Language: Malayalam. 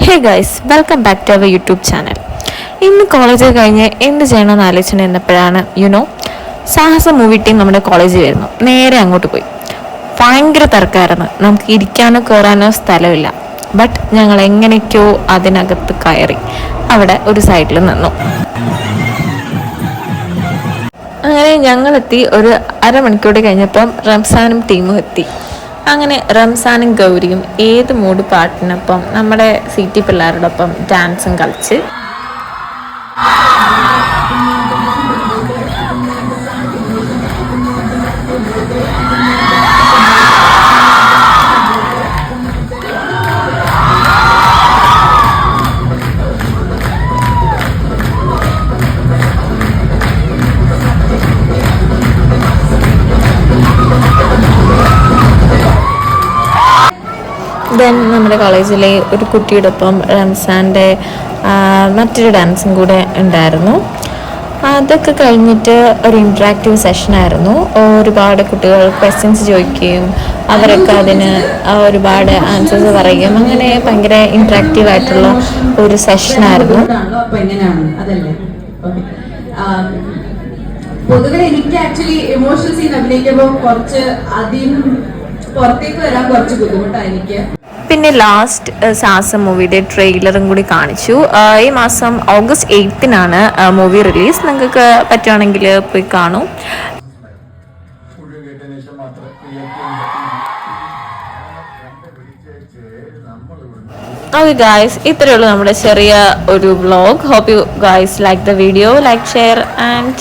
Hey guys, welcome back to our YouTube channel. ഇന്ന് കോളേജ് കഴിഞ്ഞ് എന്ത് ചെയ്യണമെന്ന് ആലോചന എന്നപ്പോഴാണ് സാഹസ മൂവി ടീം നമ്മുടെ കോളേജിൽ വരുന്നു. നേരെ അങ്ങോട്ട് പോയി. ഭയങ്കര തിരക്കായിരുന്നു. നമുക്ക് ഇരിക്കാനോ കയറാനോ സ്ഥലമില്ല. ബട്ട് ഞങ്ങൾ എങ്ങനെയൊക്കെയോ അതിനകത്ത് കയറി അവിടെ ഒരു സൈഡിൽ നിന്നു. അങ്ങനെ ഞങ്ങളെത്തി. ഒരു അരമണിക്കൂർ കഴിഞ്ഞപ്പം റംസാനും ടീമും എത്തി. അങ്ങനെ റംസാനും ഗൗരിയും ഏത് മൂഡ് പാട്ടിനൊപ്പം നമ്മുടെ സിറ്റി പിള്ളേരോടൊപ്പം ഡാൻസും കളിച്ച് ദെൻ നമ്മുടെ കോളേജിലെ ഒരു കുട്ടിയോടൊപ്പം റംസാൻ്റെ മറ്റൊരു ഡാൻസും കൂടെ ഉണ്ടായിരുന്നു. അതൊക്കെ കഴിഞ്ഞിട്ട് ഒരു ഇൻട്രാക്റ്റീവ് സെഷനായിരുന്നു. ഒരുപാട് കുട്ടികൾ ക്വസ്റ്റ്യൻസ് ചോദിക്കുകയും അവരൊക്കെ അതിന് ഒരുപാട് ആൻസേഴ്സ് പറയുകയും അങ്ങനെ ഭയങ്കര ഇൻട്രാക്റ്റീവ് ആയിട്ടുള്ള ഒരു സെഷനായിരുന്നു. പൊതുവെ എനിക്ക് ആക്ച്വലി ഇമോഷണൽ സീൻ അഭിനയിക്കുമ്പോൾ കുറച്ച് അതിന് പുറത്തേക്ക് വരാൻ കുറച്ച് ബുദ്ധിമുട്ടാണ് എനിക്ക്. പിന്നെ ലാസ്റ്റ് സാഹസം മൂവിയുടെ ട്രെയിലറും കൂടി കാണിച്ചു. ഈ മാസം ഓഗസ്റ്റ് 8-നാണ് മൂവി റിലീസ്. നിങ്ങൾക്ക് പറ്റുവാണെങ്കിൽ പോയി കാണൂ. ഓക്കെ ഗായ്സ്, ഇത്രയേ ഉള്ളൂ നമ്മുടെ ചെറിയ ഒരു vlog. Hope you guys like the video. Like, share and